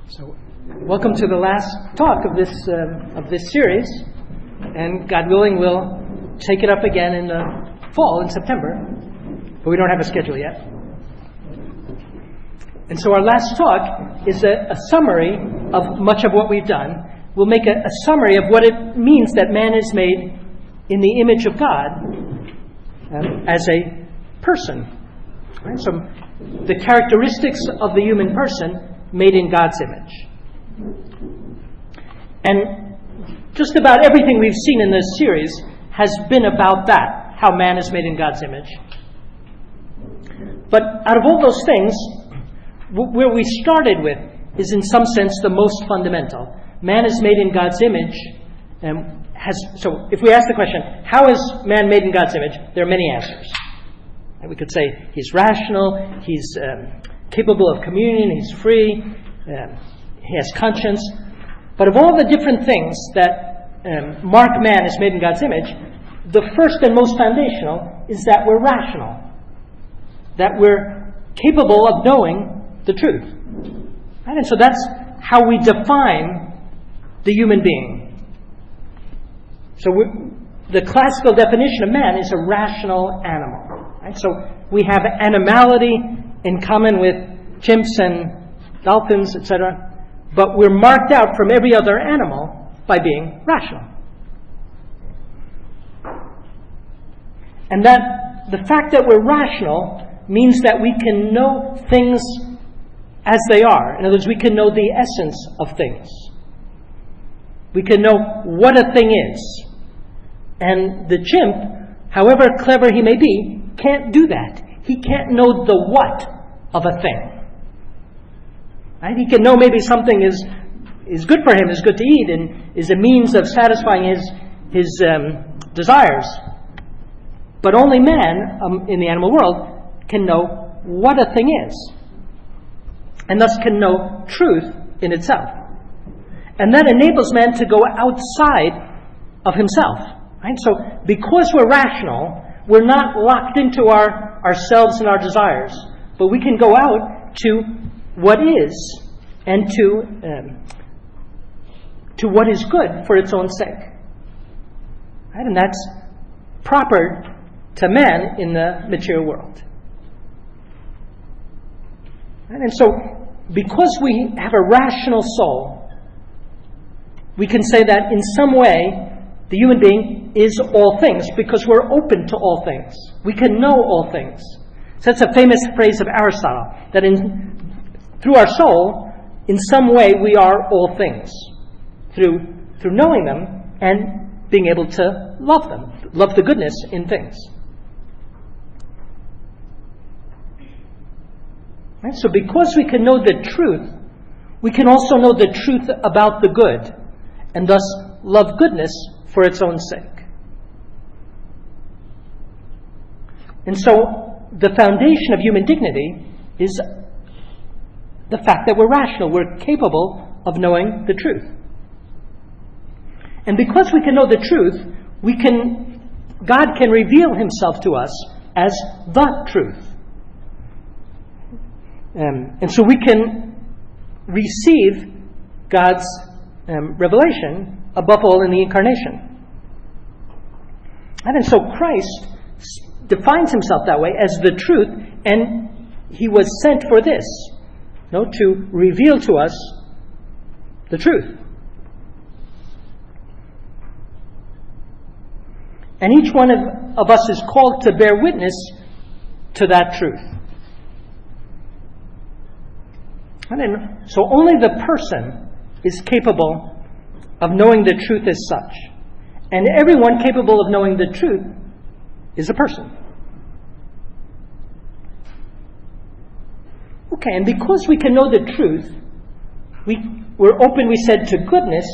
So, welcome to the last talk of this series, and God willing, we'll take it up again in the fall, in September, but we don't have a schedule yet. And so our last talk is a summary of much of what we've done. We'll make a summary of what it means that man is made in the image of God as a person. Right? So the characteristics of the human person made in God's image. And just about everything we've seen in this series has been about that, how man is made in God's image. But out of all those things, where we started with is in some sense the most fundamental. Man is made in God's image. So if we ask the question, how is man made in God's image? There are many answers. And we could say he's rational, he's capable of communion, he's free, he has conscience. But of all the different things that mark man as made in God's image, the first and most foundational is that we're rational, that we're capable of knowing the truth. Right? And so that's how we define the human being. So the classical definition of man is a rational animal. Right? So we have animality in common with chimps and dolphins, etc., but we're marked out from every other animal by being rational. And that the fact that we're rational means that we can know things as they are. In other words, we can know the essence of things. We can know what a thing is. And the chimp, however clever he may be, can't do that. He can't know the what of a thing. Right? He can know maybe something is good for him, is good to eat, and is a means of satisfying his desires. But only man in the animal world can know what a thing is, and thus can know truth in itself. And that enables man to go outside of himself. Right? So because we're rational, we're not locked into ourselves and our desires, but we can go out to what is and to what is good for its own sake. Right? And that's proper to man in the material world. Right? And so, because we have a rational soul, we can say that in some way the human being is all things, because we're open to all things. We can know all things. So that's a famous phrase of Aristotle, that through our soul, in some way we are all things. Through knowing them and being able to love them, love the goodness in things. Right? So because we can know the truth, we can also know the truth about the good, and thus love goodness for its own sake. And so the foundation of human dignity is the fact that we're rational. We're capable of knowing the truth. And because we can know the truth, God can reveal himself to us as the truth. And so we can receive God's revelation, above all in the incarnation. And so Christ defines himself that way as the truth, and he was sent for this, to reveal to us the truth. And each one of us is called to bear witness to that truth. And so only the person is capable of knowing the truth as such. And everyone capable of knowing the truth is a person. Okay, and because we can know the truth, we're open, we said, to goodness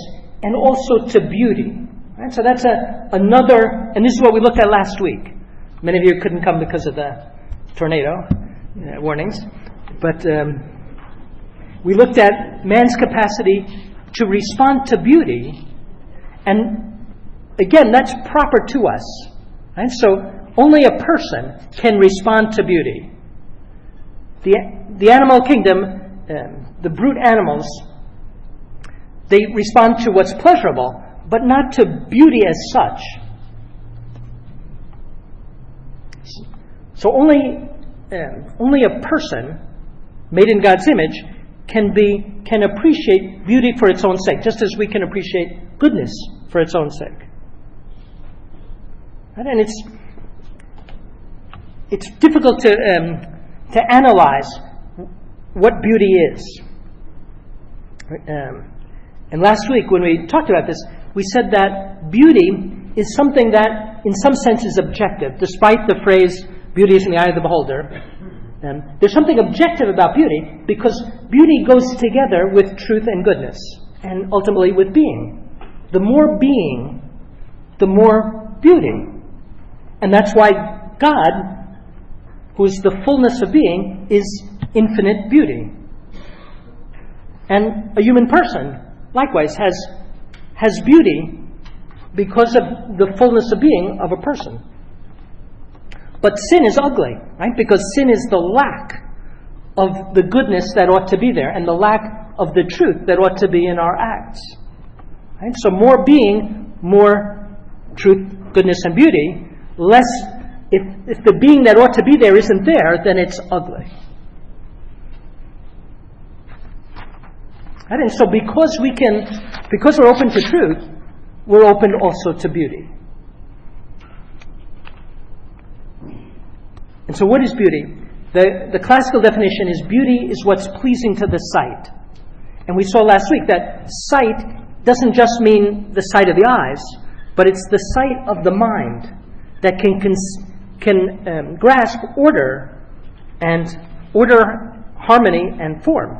and also to beauty. Right? So that's another, and this is what we looked at last week. Many of you couldn't come because of the tornado warnings, but we looked at man's capacity to respond to beauty, and again, that's proper to us. Right? So only a person can respond to beauty. The animal kingdom, the brute animals, They respond to what's pleasurable, but not to beauty as such. So only a person made in God's image can appreciate beauty for its own sake, just as we can appreciate goodness for its own sake. And it's difficult to analyze what beauty is. And last week when we talked about this, we said that beauty is something that in some sense is objective, despite the phrase, beauty is in the eye of the beholder. There's something objective about beauty because beauty goes together with truth and goodness, and ultimately with being. The more being, the more beauty. And that's why God, who is the fullness of being, is infinite beauty. And a human person, likewise, has beauty because of the fullness of being of a person. But sin is ugly, right? Because sin is the lack of the goodness that ought to be there and the lack of the truth that ought to be in our acts. Right? So more being, more truth, goodness, and beauty. Less, if the being that ought to be there isn't there, then it's ugly. Right? And so because we're open to truth, we're open also to beauty. And so what is beauty? The classical definition is beauty is what's pleasing to the sight. And we saw last week that sight doesn't just mean the sight of the eyes, but it's the sight of the mind that can grasp order, harmony, and form.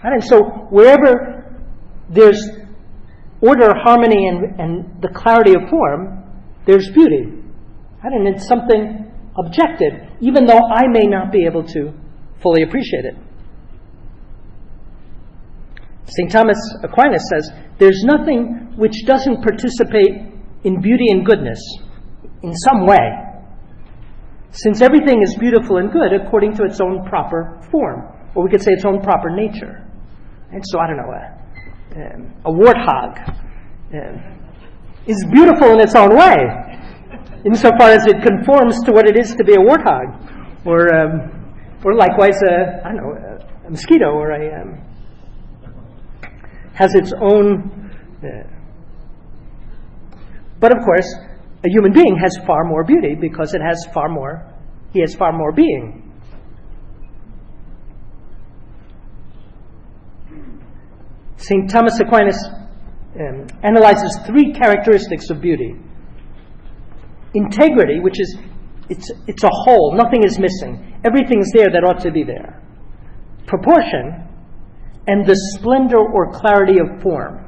And so wherever there's order, harmony, and the clarity of form, there's beauty. And it's something objective, even though I may not be able to fully appreciate it. St. Thomas Aquinas says, there's nothing which doesn't participate in beauty and goodness in some way, since everything is beautiful and good according to its own proper form, or we could say its own proper nature. And so, I don't know, a warthog is beautiful in its own way, insofar as it conforms to what it is to be a warthog, or likewise, a mosquito, or has its own. But of course, a human being has far more beauty because he has far more being. St. Thomas Aquinas analyzes three characteristics of beauty. Integrity, which is it's a whole, nothing is missing. Everything's there that ought to be there. Proportion, and the splendor or clarity of form.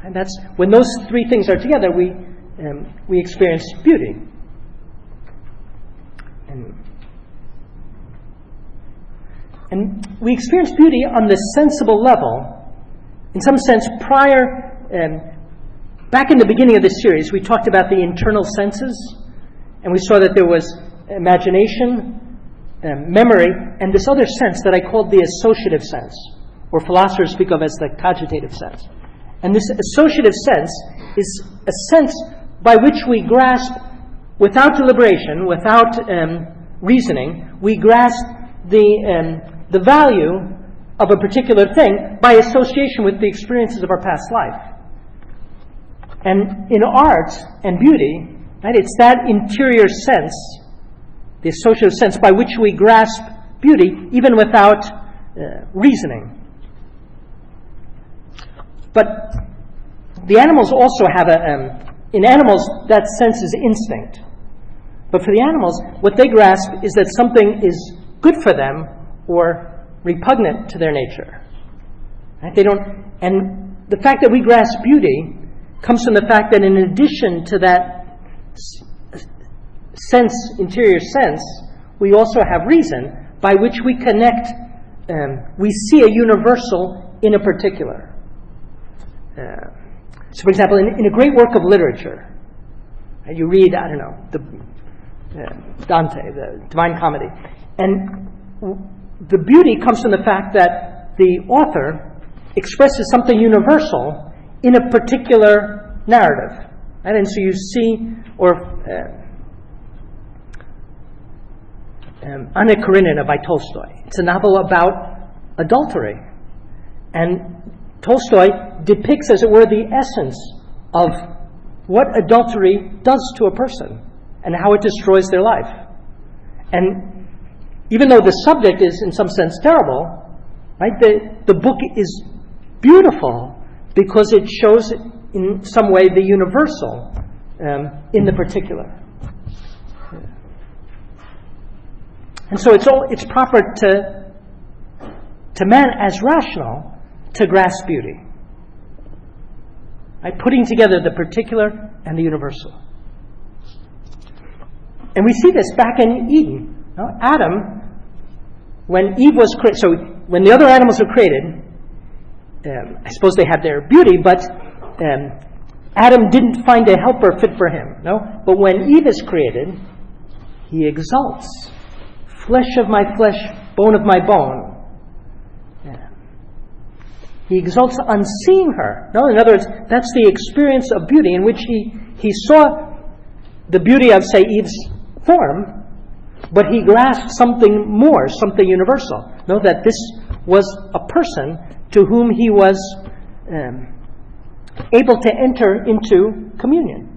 And that's when those three things are together, we experience beauty. And we experience beauty on the sensible level. In some sense, back in the beginning of this series, we talked about the internal senses, and we saw that there was imagination, memory, and this other sense that I called the associative sense, or philosophers speak of as the cogitative sense. And this associative sense is a sense by which we grasp, without deliberation, without reasoning, we grasp the value of a particular thing by association with the experiences of our past life. And in art and beauty, right, it's that interior sense, the associative sense, by which we grasp beauty even without reasoning. But the animals also have in animals, that sense is instinct. But for the animals, what they grasp is that something is good for them or repugnant to their nature. Right? And the fact that we grasp beauty comes from the fact that in addition to that sense, interior sense, we also have reason by which we connect, we see a universal in a particular. So, for example, in a great work of literature, you read, Dante, the Divine Comedy, and the beauty comes from the fact that the author expresses something universal in a particular narrative. Right? And so you see, Anna Karenina by Tolstoy. It's a novel about adultery. And Tolstoy depicts, as it were, the essence of what adultery does to a person and how it destroys their life. And even though the subject is in some sense terrible, right, the book is beautiful because it shows in some way the universal in the particular. And so it's proper to man as rational to grasp beauty. Right? Putting together the particular and the universal. And we see this back in Eden. You know, Adam, when Eve was created, so when the other animals were created, I suppose they had their beauty, but Adam didn't find a helper fit for him. No? But when Eve is created, he exalts. Flesh of my flesh, bone of my bone. Yeah. He exalts on seeing her. No, in other words, that's the experience of beauty in which he saw the beauty of, say, Eve's form, but he grasped something more, something universal. No, that this was a person to whom he was able to enter into communion.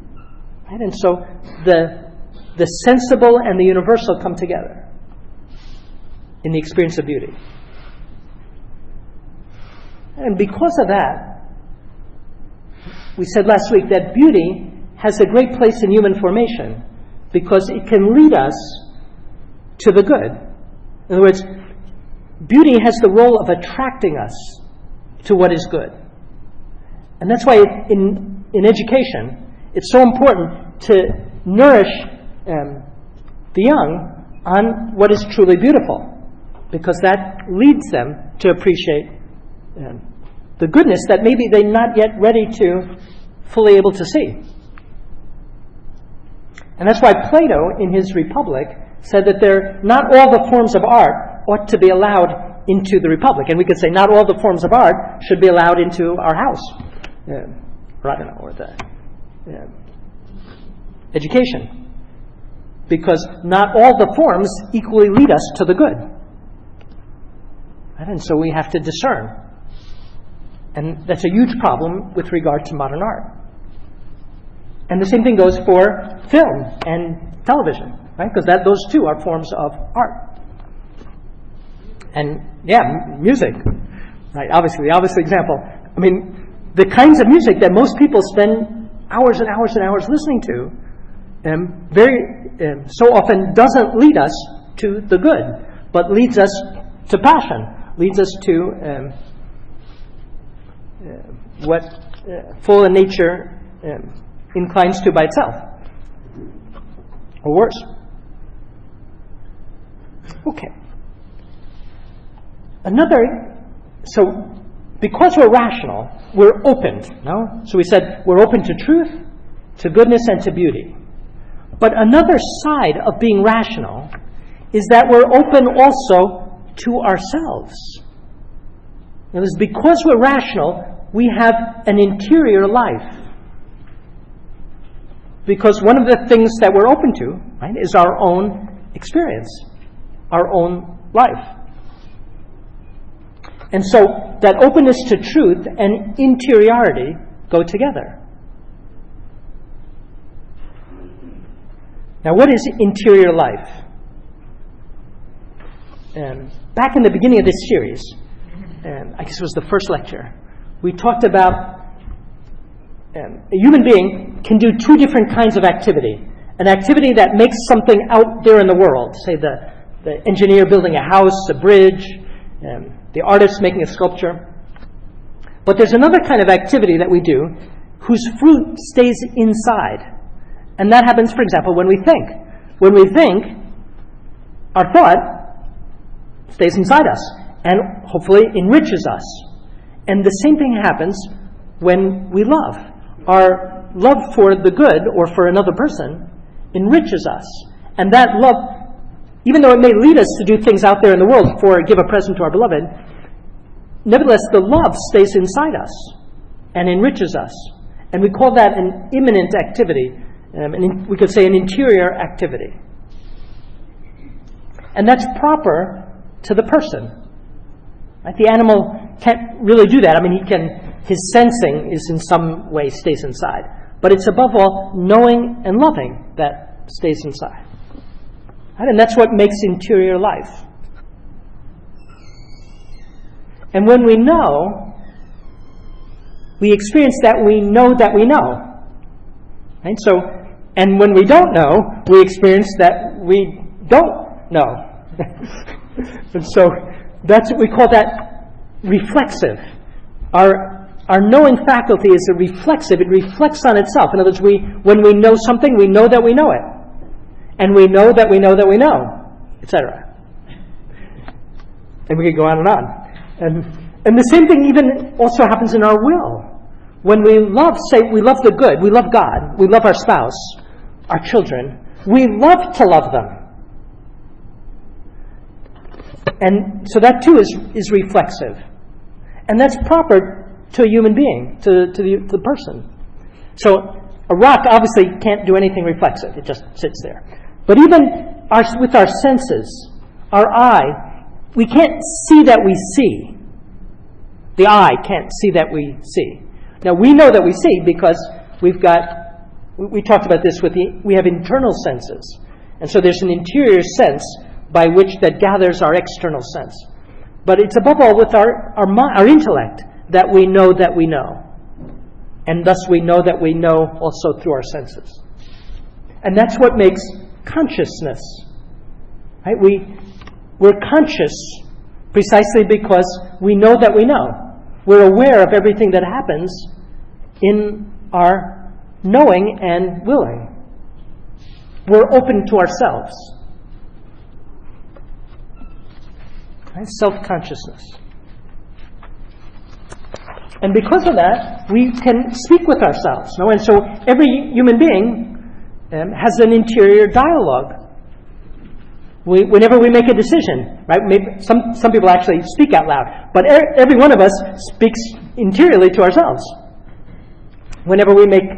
Right? And so the sensible and the universal come together in the experience of beauty. And because of that, we said last week that beauty has a great place in human formation because it can lead us to the good. In other words, beauty has the role of attracting us to what is good. And that's why in education, it's so important to nourish the young on what is truly beautiful, because that leads them to appreciate the goodness that maybe they're not yet ready to fully able to see. And that's why Plato, in his Republic, said that not all the forms of art ought to be allowed into the Republic. And we could say not all the forms of art should be allowed into our house, or the education. Because not all the forms equally lead us to the good. And so we have to discern. And that's a huge problem with regard to modern art. And the same thing goes for film and television, right? Because those two are forms of art. And music, right? Obviously, the obvious example. I mean, the kinds of music that most people spend hours and hours and hours listening to, so often doesn't lead us to the good, but leads us to passion, leads us to what fallen nature inclines to by itself, or worse. Okay. So because we're rational, we're open, no? So we said we're open to truth, to goodness, and to beauty. But another side of being rational is that we're open also to ourselves. Now, because we're rational, we have an interior life. Because one of the things that we're open to, right, is our own experience, our own life. And so that openness to truth and interiority go together. Now, what is interior life? Back in the beginning of this series, I guess it was the first lecture, we talked about a human being can do two different kinds of activity. An activity that makes something out there in the world, say the engineer building a house, a bridge, the artist making a sculpture. But there's another kind of activity that we do whose fruit stays inside. And that happens, for example, when we think. When we think, our thought stays inside us and hopefully enriches us. And the same thing happens when we love. Our love for the good or for another person enriches us. And that love, even though it may lead us to do things out there in the world, give a present to our beloved, nevertheless, the love stays inside us and enriches us. And we call that an immanent activity. We could say an interior activity. And that's proper to the person. Right? The animal can't really do that. I mean, his sensing is in some way stays inside. But it's above all knowing and loving that stays inside. Right? And that's what makes interior life. And when we know, we experience that we know that we know. Right? And when we don't know, we experience that we don't know. And so that's what we call that reflexive. Our knowing faculty is a reflexive. It reflects on itself. In other words, when we know something, we know that we know it. And we know that we know that we know, etc. And we could go on and on. And the same thing even also happens in our will. When we love, say, we love the good, we love God, we love our spouse, our children, we love to love them. And so that too is reflexive. And that's proper to a human being, to the person. So a rock obviously can't do anything reflexive. It just sits there. But even with our senses, our eye, we can't see that we see. The eye can't see that we see. Now we know that we see because we talked about this we have internal senses. And so there's an interior sense by which that gathers our external sense. But it's above all with our intellect that we know that we know. And thus we know that we know also through our senses. And that's what makes consciousness. Right? We're conscious precisely because we know that we know. We're aware of everything that happens in our knowing and willing. We're open to ourselves. Right? Self-consciousness. And because of that, we can speak with ourselves. No? And so every human being has an interior dialogue. Whenever we make a decision, right? Maybe some people actually speak out loud, but every one of us speaks interiorly to ourselves. Whenever we make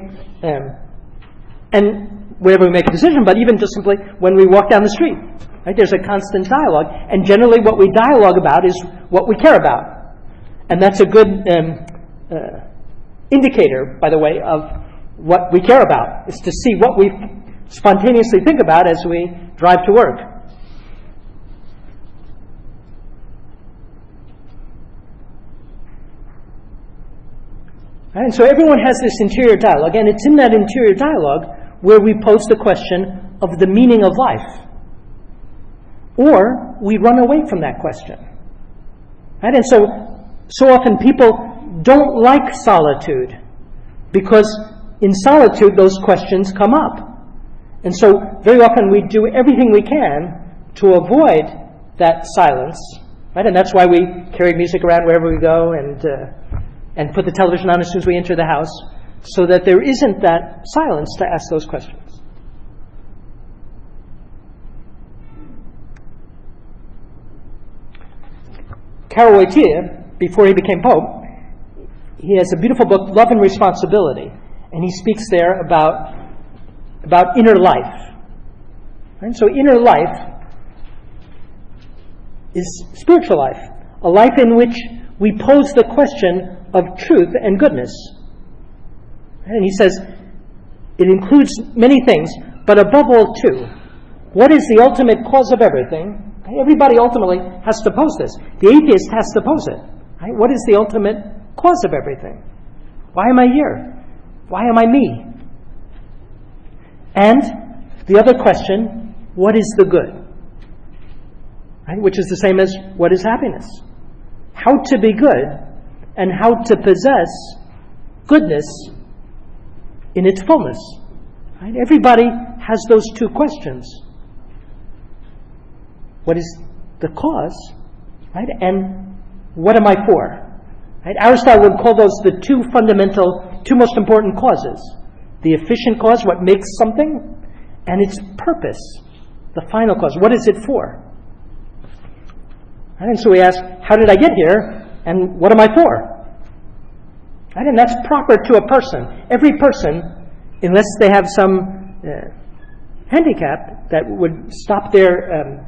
a decision, but even just simply when we walk down the street, right? There's a constant dialogue, and generally what we dialogue about is what we care about, and that's a good indicator, by the way, of what we care about. Is to see what we spontaneously think about as we drive to work. And so everyone has this interior dialogue, and it's in that interior dialogue where we pose the question of the meaning of life. Or we run away from that question. Right? And so often people don't like solitude because in solitude those questions come up. And so very often we do everything we can to avoid that silence. Right? And that's why we carry music around wherever we go and put the television on as soon as we enter the house, so that there isn't that silence to ask those questions. Karol Wojtyla, before he became Pope, he has a beautiful book, Love and Responsibility, and he speaks there about inner life. Right? So inner life is spiritual life, a life in which we pose the question of truth and goodness. And he says it includes many things, but above all two, what is the ultimate cause of everything? Everybody ultimately has to pose this. The atheist has to pose it. Right? What is the ultimate cause of everything? Why am I here? Why am I me? And the other question, what is the good? Right? Which is the same as what is happiness? How to be good and how to possess goodness in its fullness. Right? Everybody has those two questions. What is the cause? Right? And what am I for? Right? Aristotle would call those the two most important causes. The efficient cause, what makes something, and its purpose, the final cause. What is it for? Right? And so we ask, how did I get here? And what am I for? Right? And that's proper to a person. Every person, unless they have some handicap that would stop their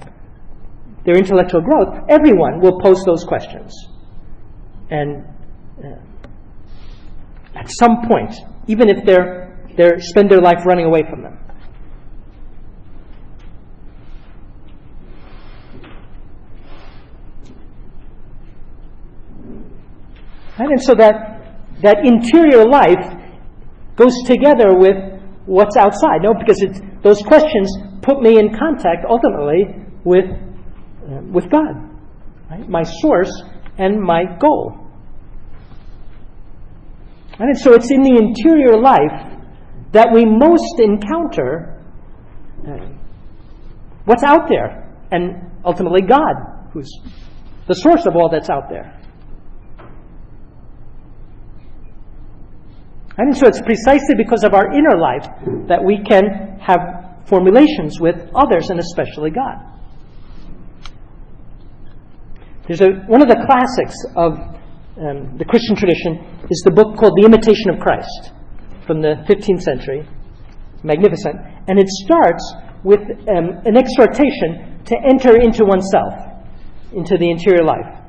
intellectual growth, everyone will pose those questions. And at some point, even if they spend their life running away from them. Right? And so that interior life goes together with what's outside. No, because those questions put me in contact ultimately with God, right? My source and my goal. And so it's in the interior life that we most encounter what's out there, and ultimately God, who's the source of all that's out there. And so it's precisely because of our inner life that we can have formulations with others, and especially God. There's one of the classics of the Christian tradition is the book called The Imitation of Christ from the 15th century. Magnificent. And it starts with an exhortation to enter into oneself, into the interior life.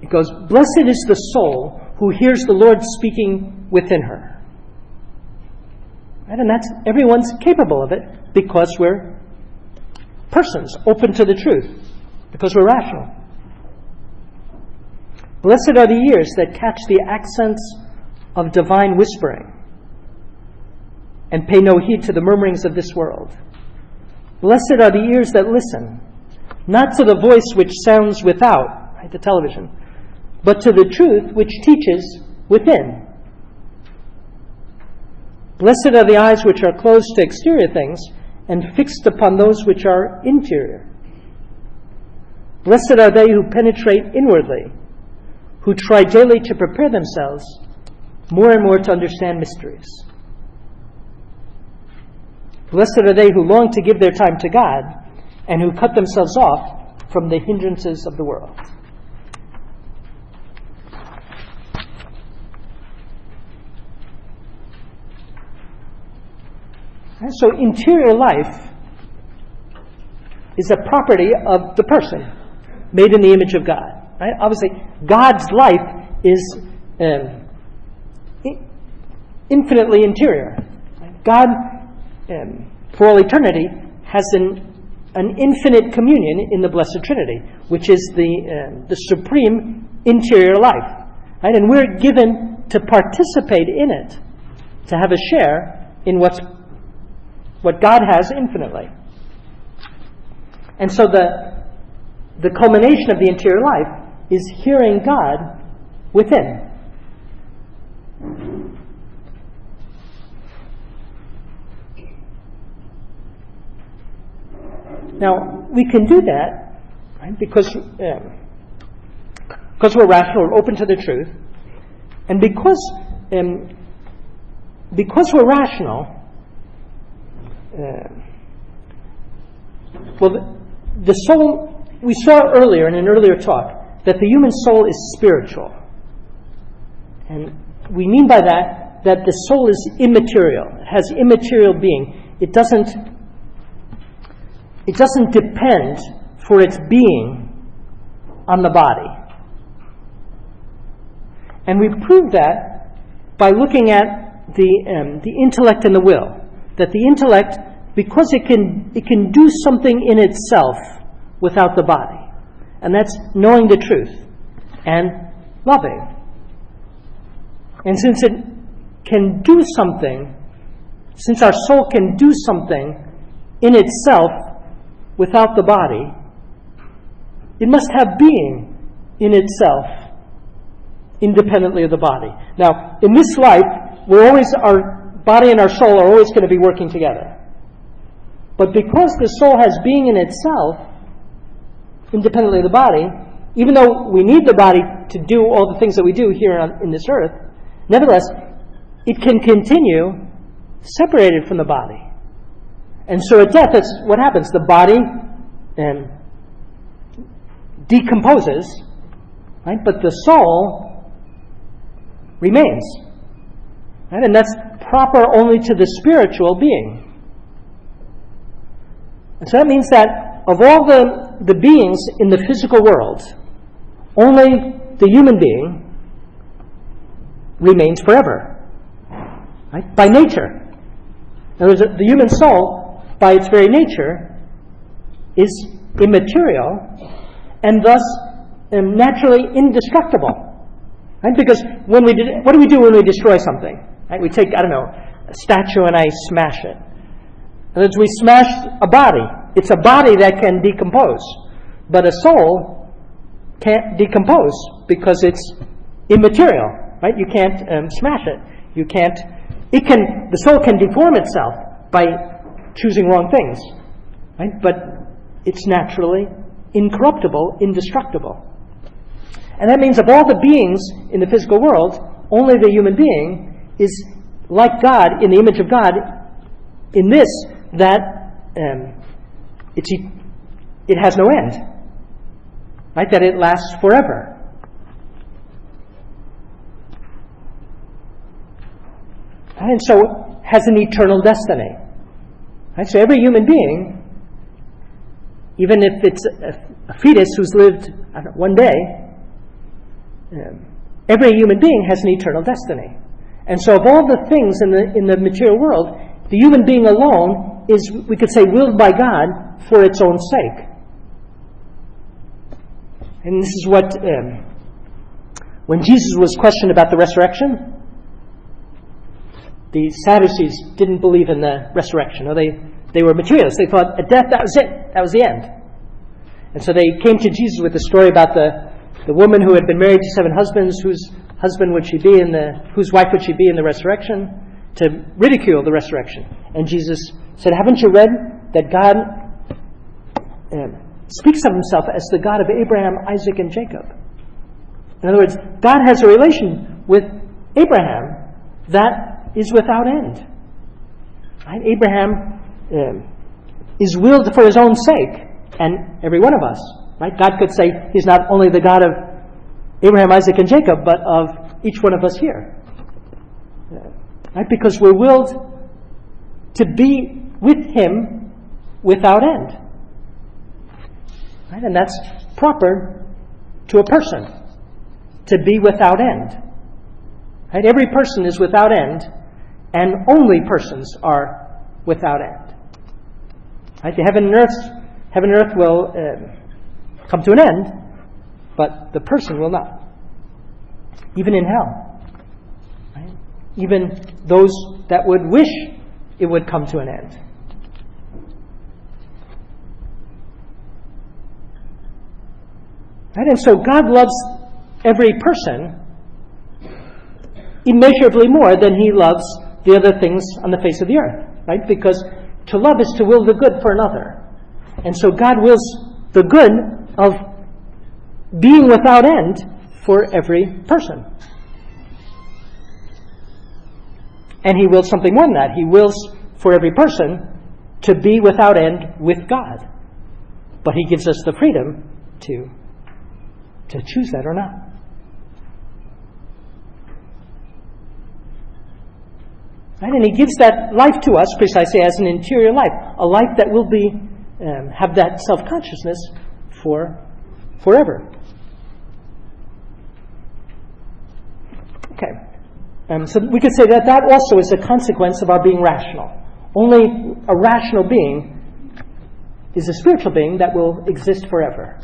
It goes, "Blessed is the soul who hears the Lord speaking within her." Right? And that's, everyone's capable of it because we're persons open to the truth, because we're rational. "Blessed are the ears that catch the accents of divine whispering and pay no heed to the murmurings of this world. Blessed are the ears that listen, not to the voice which sounds without," right, the television, "but to the truth which teaches within. Blessed are the eyes which are closed to exterior things and fixed upon those which are interior. Blessed are they who penetrate inwardly, who try daily to prepare themselves more and more to understand mysteries. Blessed are they who long to give their time to God and who cut themselves off from the hindrances of the world." And so interior life is a property of the person, made in the image of God. Right? Obviously, God's life is infinitely interior. God, for all eternity, has an infinite communion in the Blessed Trinity, which is the supreme interior life. Right? And we're given to participate in it, to have a share in what God has infinitely. And so the culmination of the interior life is hearing God within. Now, we can do that, right, because we're rational, we're open to the truth, and because we're rational, the soul, we saw earlier in an earlier talk that the human soul is spiritual. And we mean by that the soul is immaterial. It has immaterial being. It doesn't depend for its being on the body. And we prove that by looking at the intellect and the will. That the intellect, because it can do something in itself without the body. And that's knowing the truth and loving. And since it can do something, since our soul can do something in itself without the body, it must have being in itself independently of the body. Now, in this life, our body and our soul are always going to be working together. But because the soul has being in itself, independently of the body, even though we need the body to do all the things that we do here in this earth, nevertheless, it can continue separated from the body. And so at death, that's what happens. The body decomposes, right? But the soul remains. Right? And that's proper only to the spiritual being. And so that means that of all the beings in the physical world, only the human being remains forever. Right? By nature. In other words, the human soul, by its very nature, is immaterial and thus naturally indestructible. Right? Because what do we do when we destroy something? Right? We take, a statue and I smash it. In other words, we smash a body. It's a body that can decompose. But a soul can't decompose because it's immaterial. Right? You can't smash it. You can't. The soul can deform itself by choosing wrong things. Right? But it's naturally incorruptible, indestructible. And that means of all the beings in the physical world, only the human being is like God, in the image of God, in this, that it has no end. Right? That it lasts forever. And so has an eternal destiny. Right? So every human being, even if it's a fetus who's lived one day, every human being has an eternal destiny. And so of all the things in the material world, the human being alone is, we could say, willed by God for its own sake. And this is what, when Jesus was questioned about the resurrection, the Sadducees didn't believe in the resurrection. Or they were materialists. They thought at death, that was it. That was the end. And so they came to Jesus with the story about the woman who had been married to 7 husbands, whose husband would she be whose wife would she be in the resurrection, to ridicule the resurrection. And Jesus said, haven't you read that God speaks of himself as the God of Abraham, Isaac, and Jacob? In other words, God has a relation with Abraham that is without end. Right? Abraham is willed for his own sake, and every one of us. Right? God could say he's not only the God of Abraham, Isaac, and Jacob, but of each one of us here. Right? Because we're willed to be with him without end. Right? And that's proper to a person, to be without end. Right? Every person is without end, and only persons are without end. Right? The heaven and earth will come to an end, but the person will not. Even in hell. Right? Even those that would wish it would come to an end. Right? And so God loves every person immeasurably more than he loves the other things on the face of the earth. Right? Because to love is to will the good for another. And so God wills the good of being without end for every person. And he wills something more than that. He wills for every person to be without end with God. But he gives us the freedom to choose that or not. Right? And he gives that life to us precisely as an interior life, a life that will be have that self-consciousness for forever. Okay. So we could say that also is a consequence of our being rational. Only a rational being is a spiritual being that will exist forever.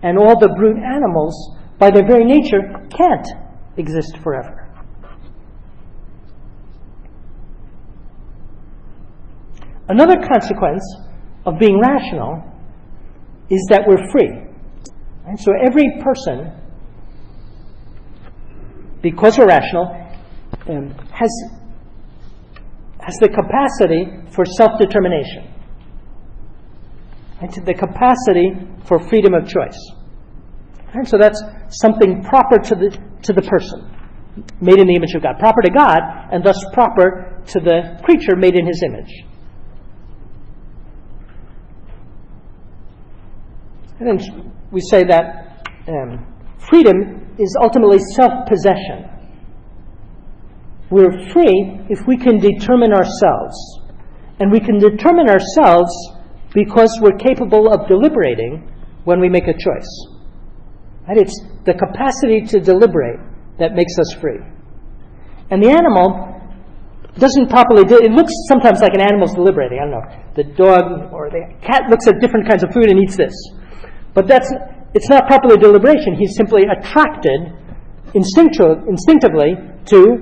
And all the brute animals, by their very nature, can't exist forever. Another consequence of being rational is that we're free. And so every person, because we're rational, has the capacity for self-determination. And the capacity for freedom of choice. And so that's something proper to the person, made in the image of God. Proper to God, and thus proper to the creature made in his image. And then we say that freedom is ultimately self-possession. We're free if we can determine ourselves. And we can determine ourselves because we're capable of deliberating when we make a choice. Right? It's the capacity to deliberate that makes us free. And the animal doesn't properly, it looks sometimes like an animal's deliberating. I don't know, the dog or the cat looks at different kinds of food and eats this. But it's not properly deliberation. He's simply attracted instinctively to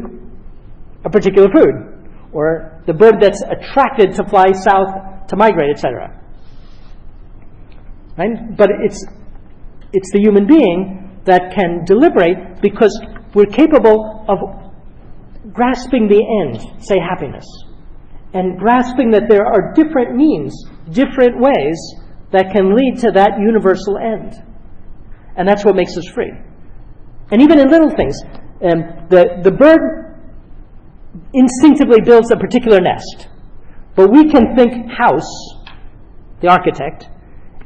a particular food. Or the bird that's attracted to fly south to migrate, etc. Right? But it's the human being that can deliberate because we're capable of grasping the end, say happiness, and grasping that there are different means, different ways that can lead to that universal end. And that's what makes us free. And even in little things, the bird instinctively builds a particular nest. But we can think house, the architect,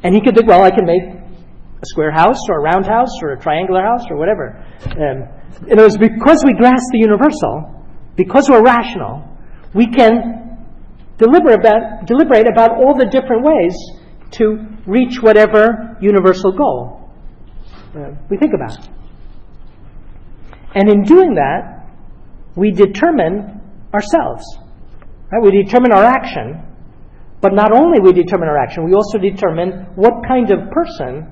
and he could think, well, I can make a square house or a round house or a triangular house or whatever. It was because we grasp the universal, because we're rational, we can deliberate about all the different ways to reach whatever universal goal we think about. And in doing that, we determine ourselves. Right? We determine our action, but not only we determine our action, we also determine what kind of person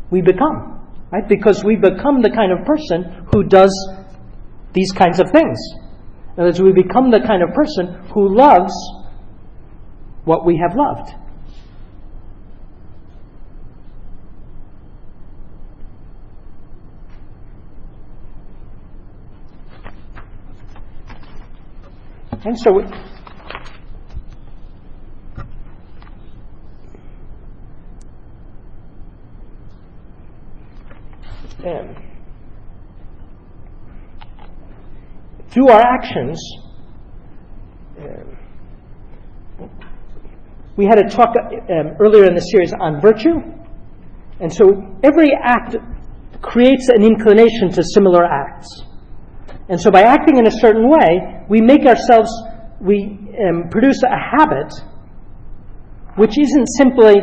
we become. Right? Because we become the kind of person who does these kinds of things. In other words, we become the kind of person who loves what we have loved. And so through our actions, we had a talk earlier in the series on virtue, and so every act creates an inclination to similar acts. And so by acting in a certain way, we produce a habit which isn't simply,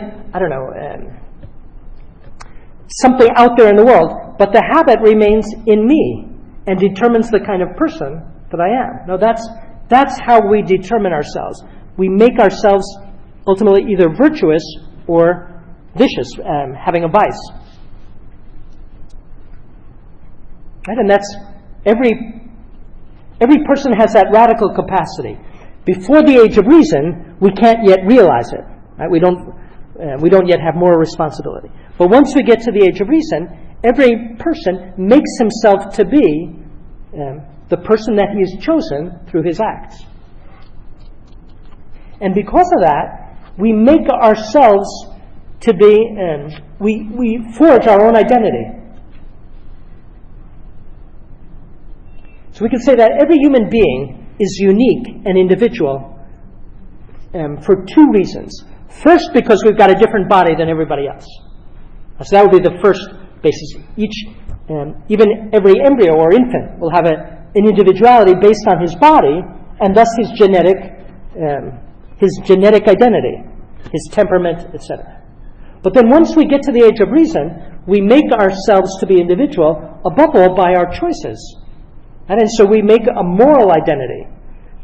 something out there in the world, but the habit remains in me and determines the kind of person that I am. Now that's how we determine ourselves. We make ourselves ultimately either virtuous or vicious, having a vice. Right? And that's every person has that radical capacity. Before the age of reason, we can't yet realize it. Right? We don't yet have moral responsibility. But once we get to the age of reason, every person makes himself to be the person that he has chosen through his acts. And because of that, we make ourselves to be, we forge our own identity. So we can say that every human being is unique and individual for two reasons. First, because we've got a different body than everybody else. So that would be the first basis. Even every embryo or infant will have an individuality based on his body, and thus his genetic identity, his temperament, etc. But then once we get to the age of reason, we make ourselves to be individual, above all by our choices. And so we make a moral identity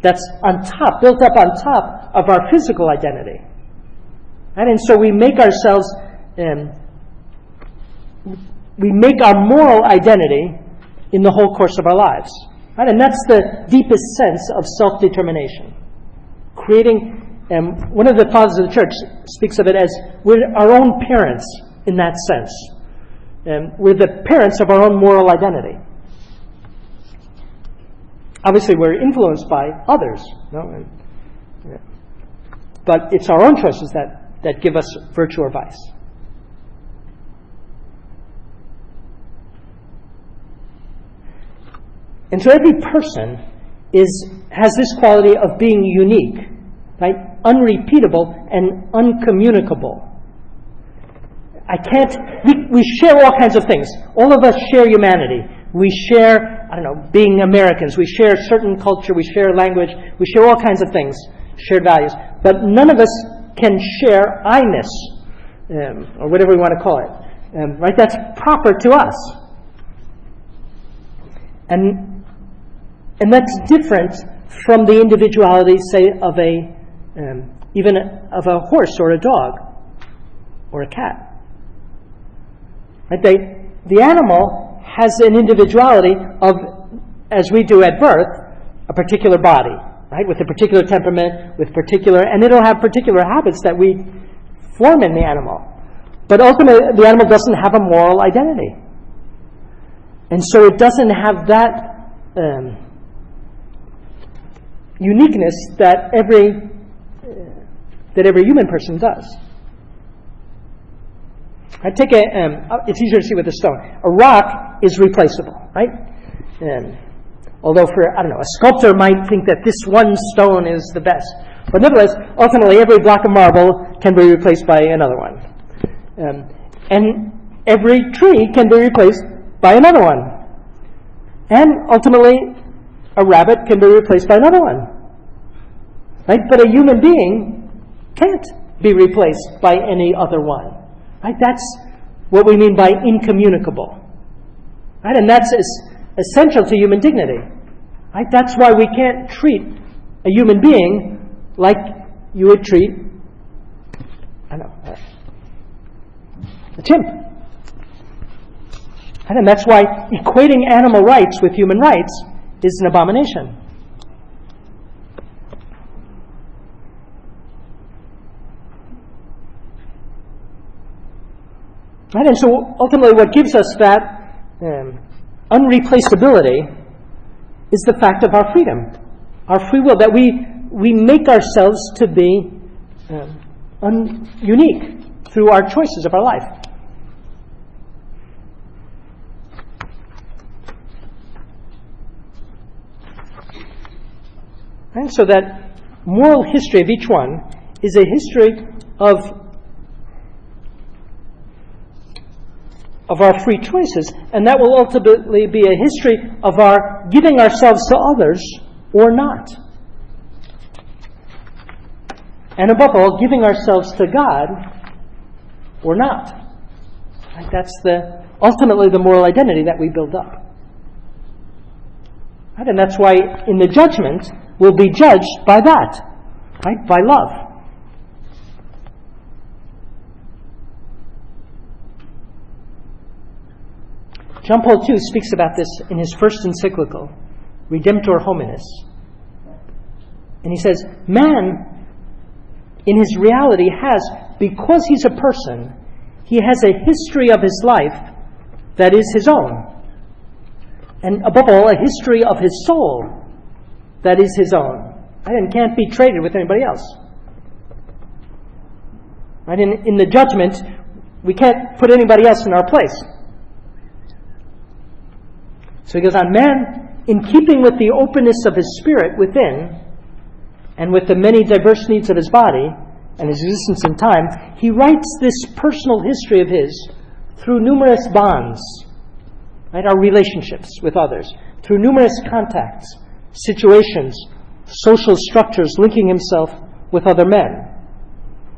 that's on top, built up on top of our physical identity. And so we make ourselves, we make our moral identity in the whole course of our lives. Right? And that's the deepest sense of self-determination. Creating, one of the fathers of the church speaks of it as we're our own parents in that sense. We're the parents of our own moral identity. Obviously, we're influenced by others. But it's our own choices that give us virtue or vice. And so every person has this quality of being unique, right? Unrepeatable and uncommunicable. I can't, we share all kinds of things. All of us share humanity. We share, being Americans. We share certain culture. We share language. We share all kinds of things, shared values. But none of us can share I-ness, or whatever we want to call it. Right? That's proper to us. And that's different from the individuality, say, of even of a horse or a dog or a cat. Right? The animal has an individuality of, as we do at birth, a particular body, right, with a particular temperament, and it'll have particular habits that we form in the animal. But ultimately, the animal doesn't have a moral identity. And so it doesn't have that uniqueness that every human person does. I take it's easier to see with a stone. A rock is replaceable, right? Although a sculptor might think that this one stone is the best. But nevertheless, ultimately, every block of marble can be replaced by another one. And every tree can be replaced by another one. And ultimately, a rabbit can be replaced by another one. Right? But a human being can't be replaced by any other one. Right? That's what we mean by incommunicable. Right? And that's essential to human dignity. Right? That's why we can't treat a human being like you would treat, a chimp. And that's why equating animal rights with human rights is an abomination. Right? And so ultimately what gives us that unreplaceability is the fact of our freedom, our free will, that we make ourselves to be unique through our choices of our life. And so that moral history of each one is a history of our free choices, and that will ultimately be a history of our giving ourselves to others or not. And above all, giving ourselves to God or not. Right? That's ultimately the moral identity that we build up. Right? And that's why in the judgment, we'll be judged by that, right? By love. John Paul II speaks about this in his first encyclical, Redemptor Hominis. And he says, man, in his reality, because he's a person, he has a history of his life that is his own. And above all, a history of his soul that is his own. Right? And can't be traded with anybody else. Right? In the judgment, we can't put anybody else in our place. So he goes on, man, in keeping with the openness of his spirit within, and with the many diverse needs of his body, and his existence in time, he writes this personal history of his through numerous bonds, right? Our relationships with others, through numerous contacts, situations, social structures linking himself with other men,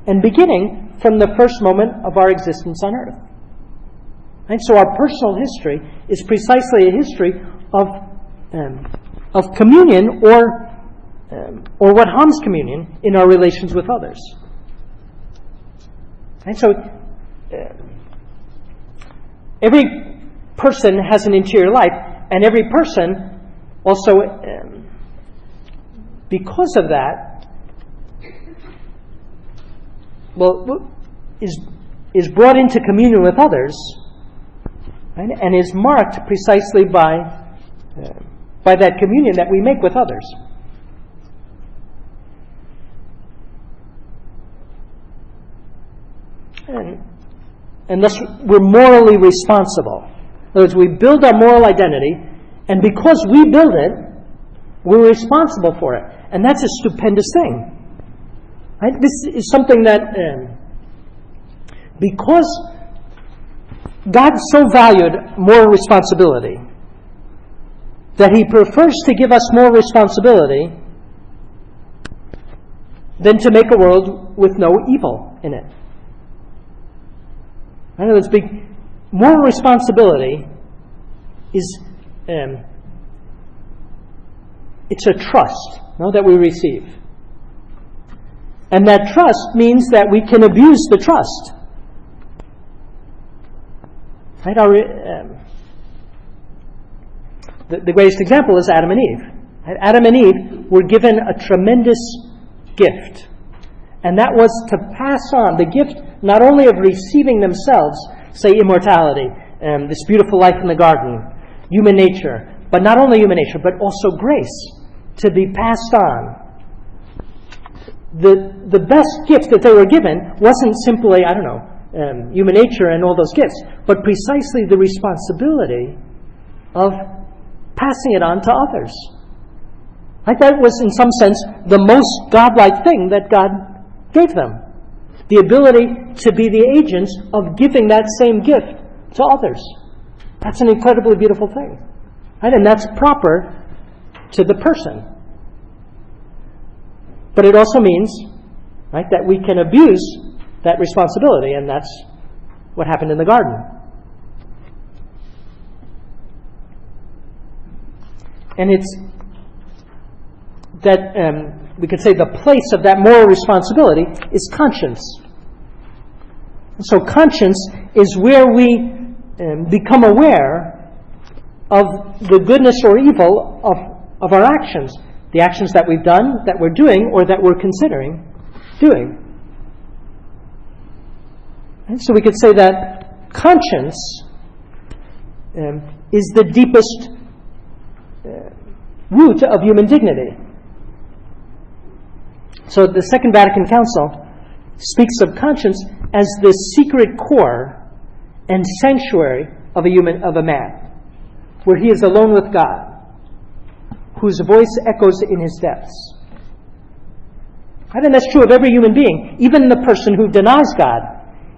and beginning from the first moment of our existence on earth. And so our personal history is precisely a history of communion or what harms communion in our relations with others. And so every person has an interior life, and every person also, because of that, is brought into communion with others, right? And is marked precisely by that communion that we make with others. And thus we're morally responsible. In other words, we build our moral identity, and because we build it, we're responsible for it. And that's a stupendous thing. Right? This is something that, because God so valued moral responsibility that He prefers to give us more responsibility than to make a world with no evil in it. I know this big moral responsibility is it's a trust, that we receive. And that trust means that we can abuse the trust. Right? The greatest example is Adam and Eve. Right? Adam and Eve were given a tremendous gift. And that was to pass on the gift not only of receiving themselves, say immortality, this beautiful life in the garden, human nature, but not only human nature, but also grace to be passed on. The best gift that they were given wasn't simply, human nature and all those gifts, but precisely the responsibility of passing it on to others. Like that was, in some sense, the most godlike thing that God gave them. The ability to be the agents of giving that same gift to others. That's an incredibly beautiful thing. Right? And that's proper to the person. But it also means, right, that we can abuse that responsibility, and that's what happened in the garden. And it's that we could say the place of that moral responsibility is conscience. So conscience is where we become aware of the goodness or evil of our actions, the actions that we've done, that we're doing, or that we're considering doing. And so we could say that conscience is the deepest root of human dignity. So the Second Vatican Council speaks of conscience as the secret core and sanctuary of a man, where he is alone with God, whose voice echoes in his depths. I think that's true of every human being. Even the person who denies God,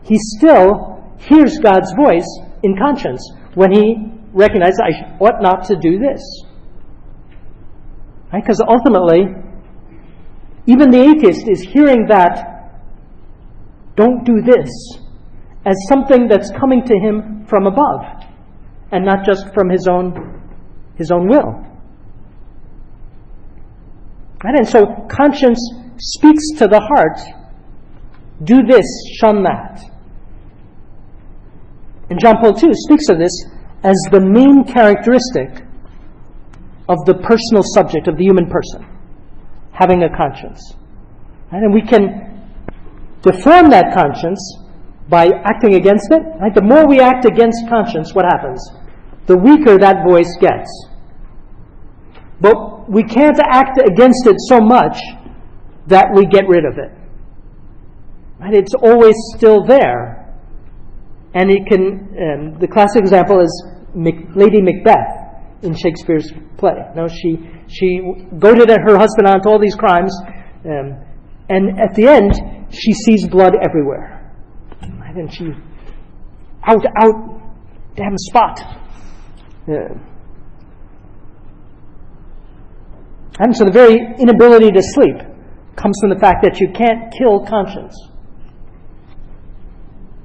he still hears God's voice in conscience when he recognizes, I ought not to do this. Right? Because ultimately, even the atheist is hearing that, don't do this, as something that's coming to him from above, and not just from his own will. Right? And so conscience speaks to the heart, do this, shun that. And John Paul II speaks of this as the main characteristic of the personal subject of the human person, having a conscience. Right? And we can deform that conscience by acting against it. Right? The more we act against conscience, what happens? The weaker that voice gets. But we can't act against it so much that we get rid of it. Right? It's always still there. And it can, the classic example is Lady Macbeth in Shakespeare's play. No, she goaded her husband on to all these crimes, and at the end, she sees blood everywhere. Right? And she, out, damn spot. And so the very inability to sleep comes from the fact that you can't kill conscience.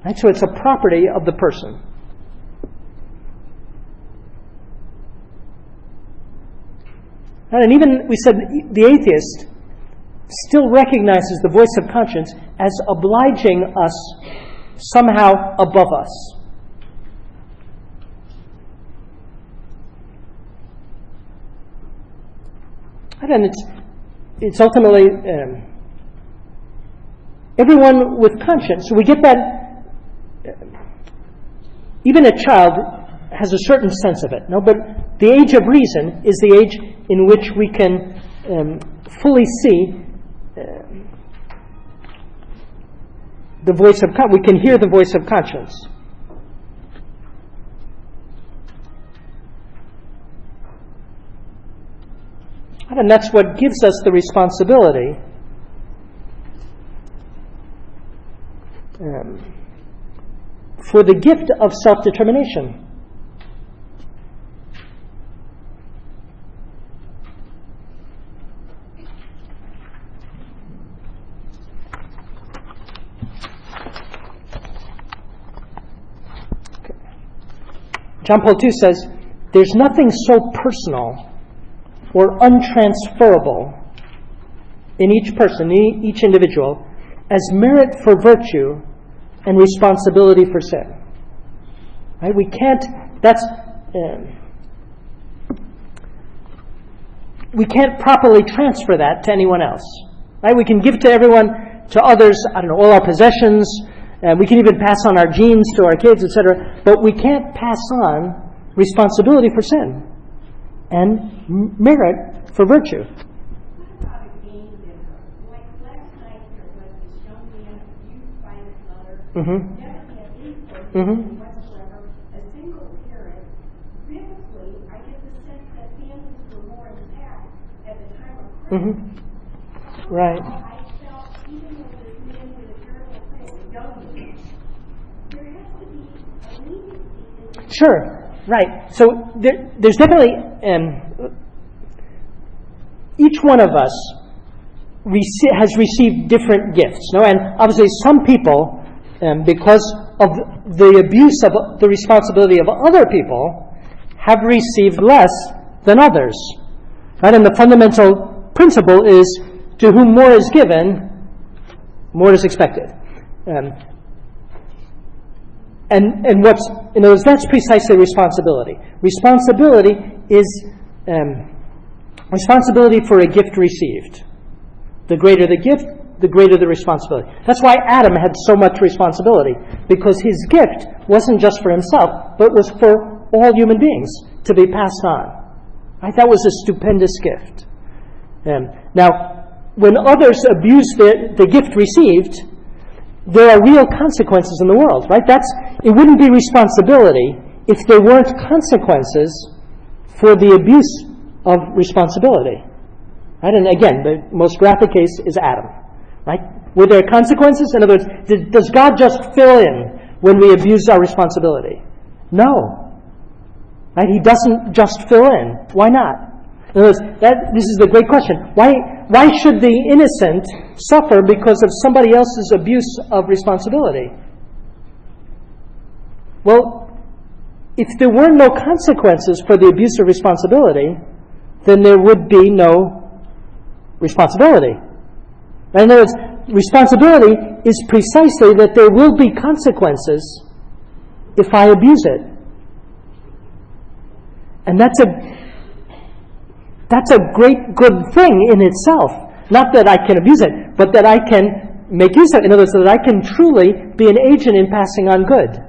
Right? So it's a property of the person. And even, we said, the atheist still recognizes the voice of conscience as obliging us somehow above us. And it's ultimately everyone with conscience. So we get that even a child has a certain sense of it. No, but the age of reason is the age in which we can fully see the voice of we can hear the voice of conscience. And that's what gives us the responsibility for the gift of self-determination. John Paul II says, there's nothing so personal or untransferable in each person, each individual, as merit for virtue and responsibility for sin. Right? We can't properly transfer that to anyone else. Right? We can give to everyone, to others, all our possessions. We can even pass on our genes to our kids, etc. But we can't pass on responsibility for sin and merit for virtue. What about a game giver? Like last night there was this young man abused by his mother, never had input whatsoever. A single parent. Biblically, I get the sense that families were more intact at the time of Christ. Right. I felt, even though this man did a terrible thing, a young man, there has to be a leniency. Sure. Right. So there's definitely each one of us has received different gifts. No, and obviously some people, because of the abuse of the responsibility of other people, have received less than others. Right. And the fundamental principle is, to whom more is given, more is expected. And what's, in other words, that's precisely responsibility. Responsibility is responsibility for a gift received. The greater the gift, the greater the responsibility. That's why Adam had so much responsibility, because his gift wasn't just for himself, but was for all human beings to be passed on. Right? That was a stupendous gift. Now, when others abuse the gift received, there are real consequences in the world, right? It wouldn't be responsibility if there weren't consequences for the abuse of responsibility. Right? And again, the most graphic case is Adam. Right? Were there consequences? In other words, does God just fill in when we abuse our responsibility? No. Right? He doesn't just fill in. Why not? In other words, this is the great question. Why should the innocent suffer because of somebody else's abuse of responsibility? Well, if there were no consequences for the abuse of responsibility, then there would be no responsibility. In other words, responsibility is precisely that there will be consequences if I abuse it. And that's a great good thing in itself. Not that I can abuse it, but that I can make use of it. In other words, that I can truly be an agent in passing on good.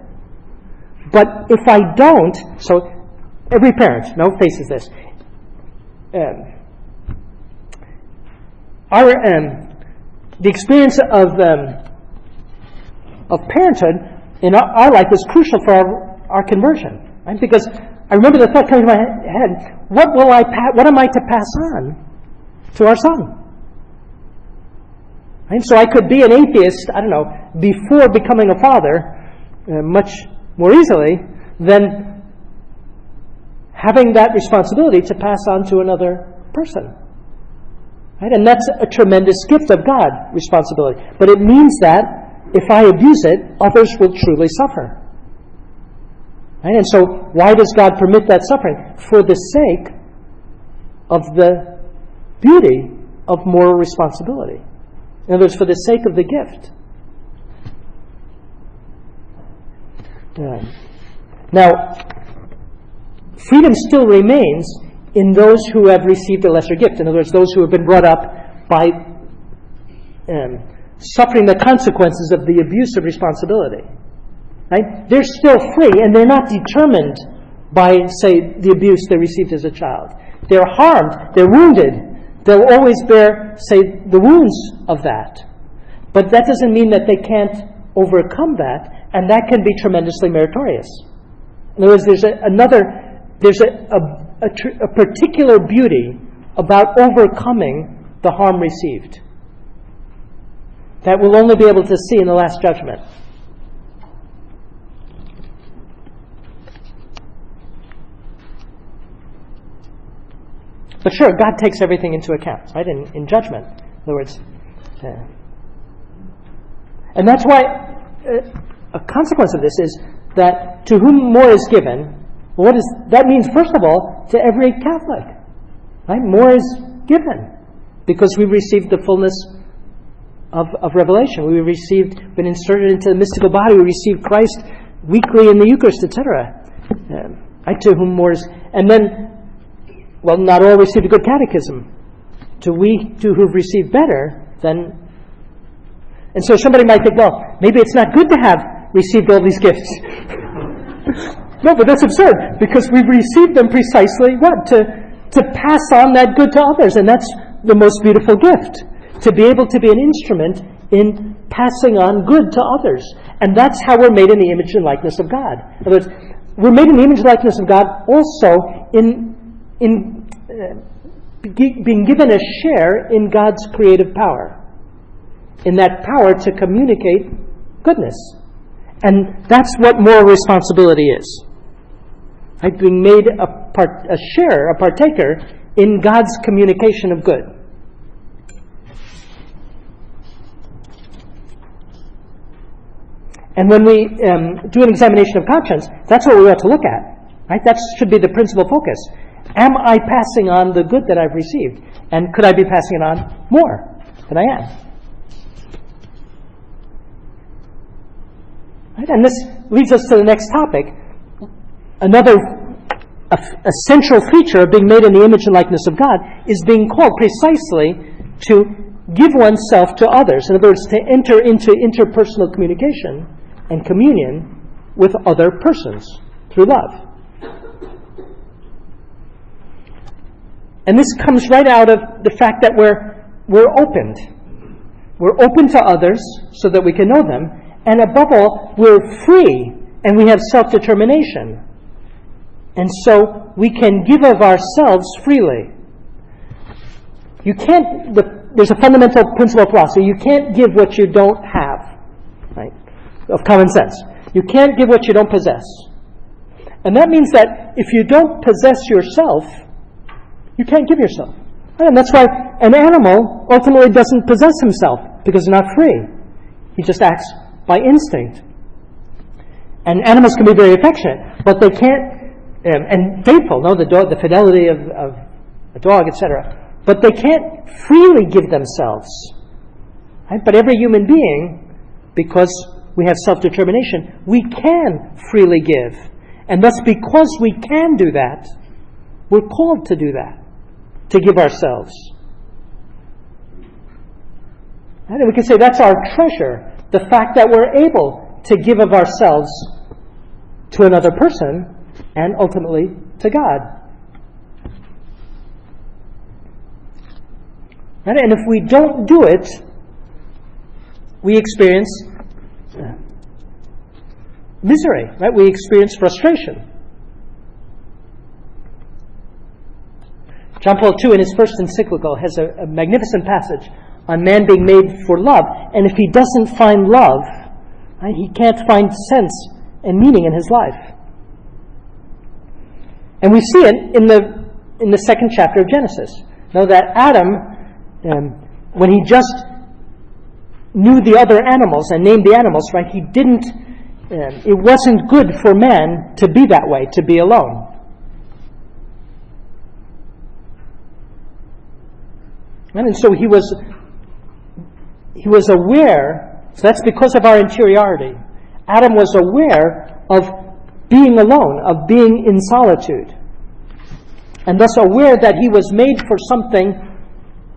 But if I don't, so every parent faces this. The experience of parenthood in our life is crucial for our conversion, right? Because I remember the thought coming to my head: what am I to pass on to our son? Right? So I could be an atheist, before becoming a father, much more easily than having that responsibility to pass on to another person. Right? And that's a tremendous gift of God, responsibility. But it means that if I abuse it, others will truly suffer. Right? And so why does God permit that suffering? For the sake of the beauty of moral responsibility. In other words, for the sake of the gift. Now, freedom still remains in those who have received a lesser gift. In other words, those who have been brought up by suffering the consequences of the abuse of responsibility. Right? They're still free, and they're not determined by, say, the abuse they received as a child. They're harmed, they're wounded. They'll always bear, say, the wounds of that. But that doesn't mean that they can't overcome that, and that can be tremendously meritorious. In other words, there's a particular beauty about overcoming the harm received that we'll only be able to see in the Last Judgment. But sure, God takes everything into account, right, in judgment. In other words, and that's why a consequence of this is that to whom more is given, that means, first of all, to every Catholic, right? More is given because we've received the fullness of revelation. Been inserted into the mystical body. We received Christ weekly in the Eucharist, etc. Right? To whom more is, and then, well, not all received a good catechism. To who've received better, then. And so somebody might think, well, maybe it's not good to have received all these gifts. No, but that's absurd, because we've received them precisely what? To pass on that good to others, and that's the most beautiful gift. To be able to be an instrument in passing on good to others. And that's how we're made in the image and likeness of God. In other words, we're made in the image and likeness of God also in being given a share in God's creative power. In that power to communicate goodness. And that's what moral responsibility is. Right? Being made a partaker in God's communication of good. And when we do an examination of conscience, that's what we ought to look at. Right? That should be the principal focus. Am I passing on the good that I've received? And could I be passing it on more than I am? Right? And this leads us to the next topic. Another essential feature of being made in the image and likeness of God is being called precisely to give oneself to others. In other words, to enter into interpersonal communication and communion with other persons through love. And this comes right out of the fact that we're opened. We're open to others so that we can know them. And above all, we're free and we have self-determination. And so we can give of ourselves freely. There's a fundamental principle of philosophy. You can't give what you don't have, right? Of common sense. You can't give what you don't possess. And that means that if you don't possess yourself, you can't give yourself. And that's why an animal ultimately doesn't possess himself, because he's not free. He just acts by instinct. And animals can be very affectionate, but they can't, and faithful, the fidelity of a dog, etc. But they can't freely give themselves. Right? But every human being, because we have self-determination, we can freely give. And thus, because we can do that, we're called to do that, to give ourselves. And we can say that's our treasure, the fact that we're able to give of ourselves to another person and ultimately to God. Right? And if we don't do it, we experience misery, right? We experience frustration. John Paul II, in his first encyclical, has a magnificent passage on man being made for love. And if he doesn't find love, right, he can't find sense and meaning in his life. And we see it in the second chapter of Genesis. Know that Adam, when he just knew the other animals and named the animals, right, he didn't. It wasn't good for man to be that way, to be alone. And so he was aware. So that's because of our interiority. Adam was aware of being alone, of being in solitude, and thus aware that he was made for something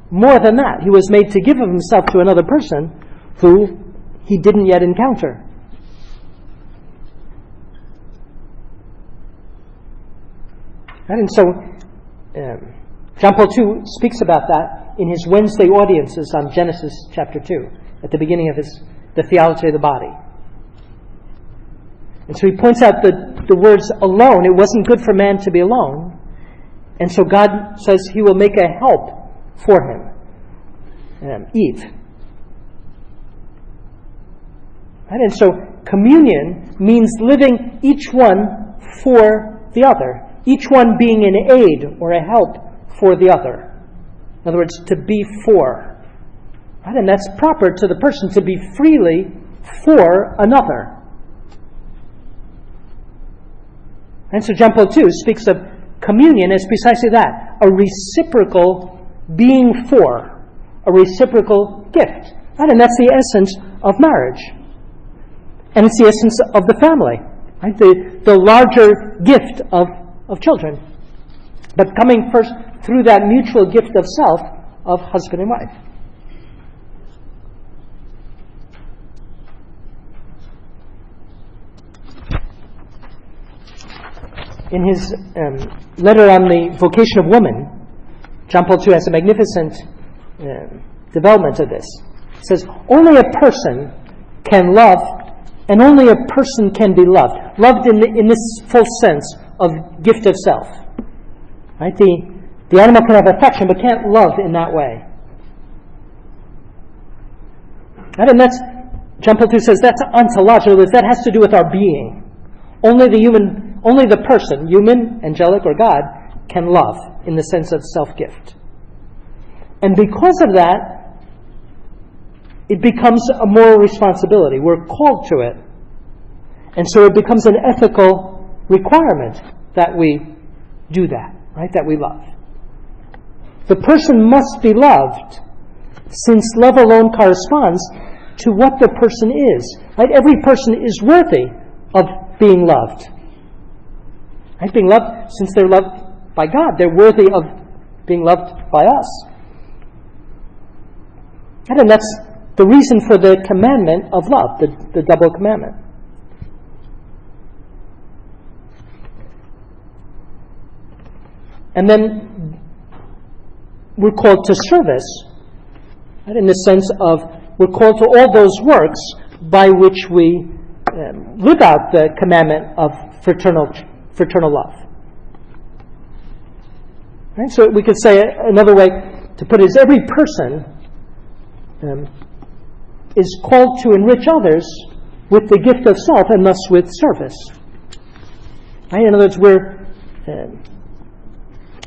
more than that. He was made to give of himself to another person who he didn't yet encounter. And so John Paul II speaks about that in his Wednesday audiences on Genesis chapter 2, at the beginning of the Theology of the Body. And so he points out the words alone. It wasn't good for man to be alone. And so God says he will make a help for him, Eve. Right? And so communion means living each one for the other, each one being an aid or a help for the other. In other words, to be for. Right? And that's proper to the person to be freely for another. And so John Paul II speaks of communion as precisely that, a reciprocal being for, a reciprocal gift. Right? And that's the essence of marriage. And it's the essence of the family. Right? The larger gift of children. But coming first through that mutual gift of self of husband and wife. In his letter on the vocation of woman, John Paul II has a magnificent development of this. He says, only a person can love, and only a person can be loved. Loved in this full sense of gift of self. Right? The animal can have affection, but can't love in that way. Right? And that's, John Paul II says, that's ontological. That has to do with our being. Only the person, human, angelic, or God, can love in the sense of self-gift. And because of that, it becomes a moral responsibility. We're called to it. And so it becomes an ethical requirement that we do that, right? That we love. The person must be loved, since love alone corresponds to what the person is. Right? Every person is worthy of being loved. Right? Being loved, since they're loved by God, they're worthy of being loved by us. And that's the reason for the commandment of love, the double commandment. And then we're called to service, right? In the sense of we're called to all those works by which we live out the commandment of fraternal love. Right? So we could say another way to put it is every person is called to enrich others with the gift of self and thus with service. Right? In other words,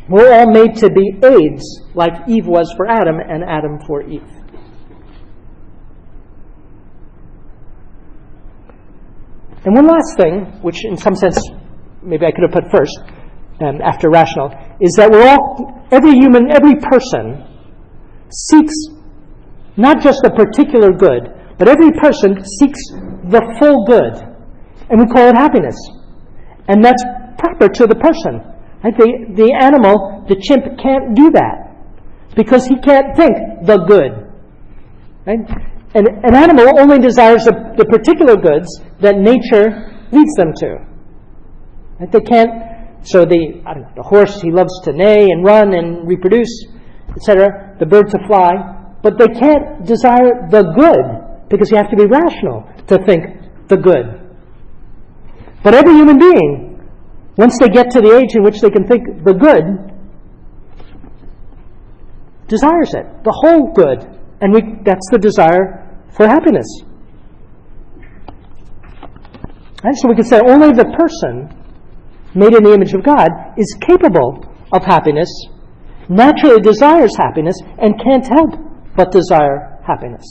we're all made to be aids, like Eve was for Adam and Adam for Eve. And one last thing, which in some sense maybe I could have put first, after rational, is that every person seeks not just a particular good, but every person seeks the full good. And we call it happiness. And that's proper to the person. Right? The animal, the chimp, can't do that because he can't think the good. Right? And an animal only desires the particular goods that nature leads them to. Right? They can't. So the horse, he loves to neigh and run and reproduce, etc. The bird to fly, but they can't desire the good because you have to be rational to think the good. But every human being, once they get to the age in which they can think the good, desires it, the whole good. And that's the desire for happiness. And so we can say only the person made in the image of God is capable of happiness, naturally desires happiness, and can't help but desire happiness.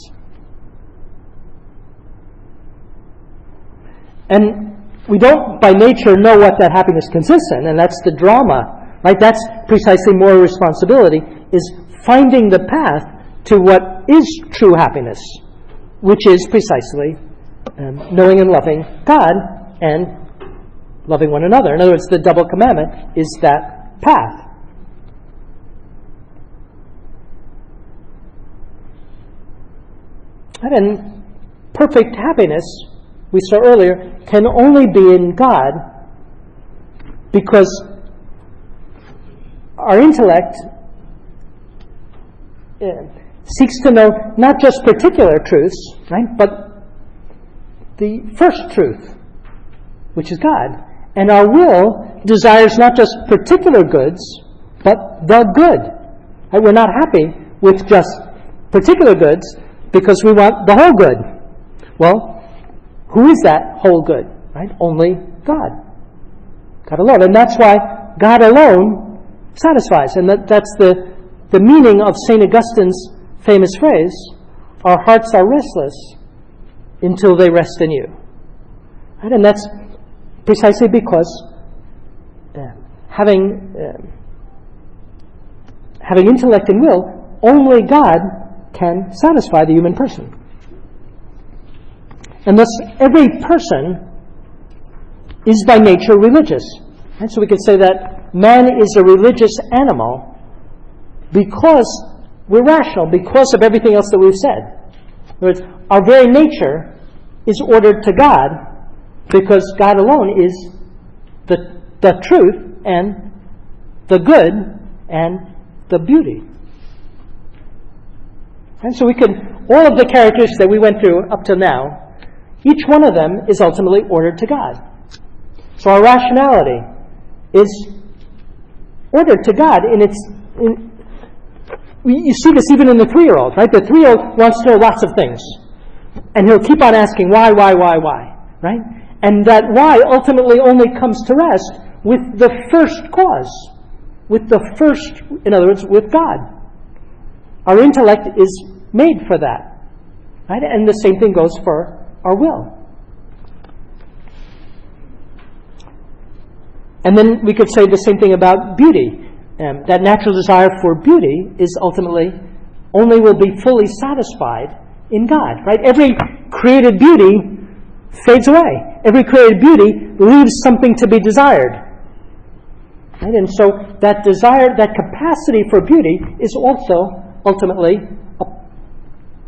And we don't by nature know what that happiness consists in, and that's the drama, right? That's precisely moral responsibility, is finding the path to what is true happiness, which is precisely knowing and loving God and loving one another. In other words, the double commandment is that path. And perfect happiness, we saw earlier, can only be in God because our intellect seeks to know not just particular truths, right, but the first truth, which is God. And our will desires not just particular goods, but the good. Right? We're not happy with just particular goods because we want the whole good. Well, who is that whole good? Right? Only God. God alone. And that's why God alone satisfies. And that's the meaning of St. Augustine's famous phrase, our hearts are restless until they rest in you. Right? And that's precisely because having intellect and will, only God can satisfy the human person. And thus, every person is by nature religious. And so we could say that man is a religious animal because we're rational, because of everything else that we've said. In other words, our very nature is ordered to God because God alone is the truth and the good and the beauty. And so we could, all of the characteristics that we went through up till now, each one of them is ultimately ordered to God. So our rationality is ordered to God you see this even in the 3-year-old, right? The 3-year-old wants to know lots of things. And he'll keep on asking why, right? And that why ultimately only comes to rest with the first cause. In other words, with God. Our intellect is made for that. Right? And the same thing goes for our will. And then we could say the same thing about beauty. That natural desire for beauty is ultimately only will be fully satisfied in God. Right? Every created beauty fades away. Every created beauty leaves something to be desired. Right? And so that desire, that capacity for beauty is also ultimately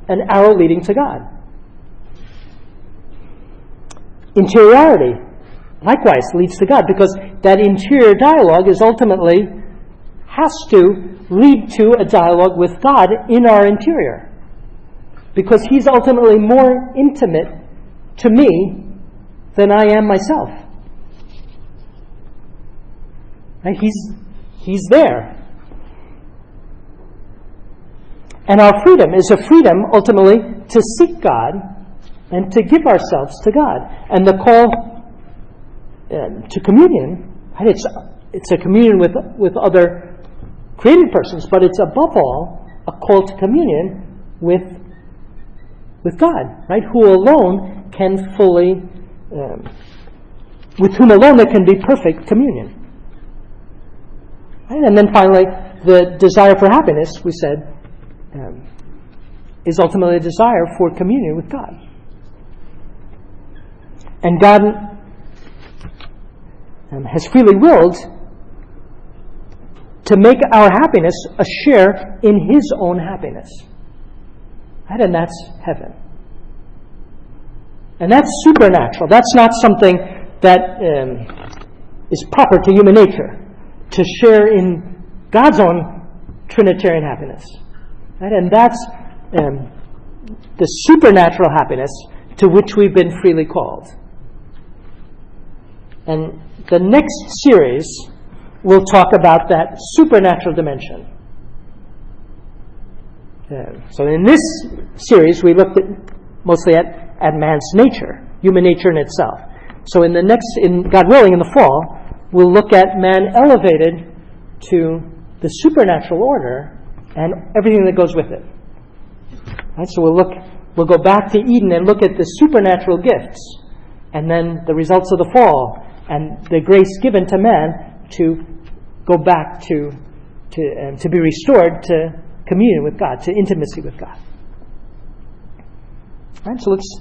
an arrow leading to God. Interiority likewise leads to God, because that interior dialogue is ultimately has to lead to a dialogue with God in our interior, because He's ultimately more intimate to me than I am myself. Right? He's there. And our freedom is a freedom ultimately to seek God and to give ourselves to God. And the call to communion, right? It's a communion with other created persons, but it's above all a call to communion with God, right? Who alone can fully, with whom alone there can be perfect communion. Right? And then finally, the desire for happiness, we said, is ultimately a desire for communion with God. And God has freely willed to make our happiness a share in His own happiness. Right? And that's heaven. And that's supernatural. That's not something that is proper to human nature, to share in God's own Trinitarian happiness. Right? And that's the supernatural happiness to which we've been freely called. And the next series will talk about that supernatural dimension. So in this series, we looked mostly at man's nature, human nature in itself. So in God willing, in the fall, we'll look at man elevated to the supernatural order and everything that goes with it. Right? So we'll go back to Eden and look at the supernatural gifts, and then the results of the fall, and the grace given to man to go back to be restored to communion with God, to intimacy with God. All right, so let's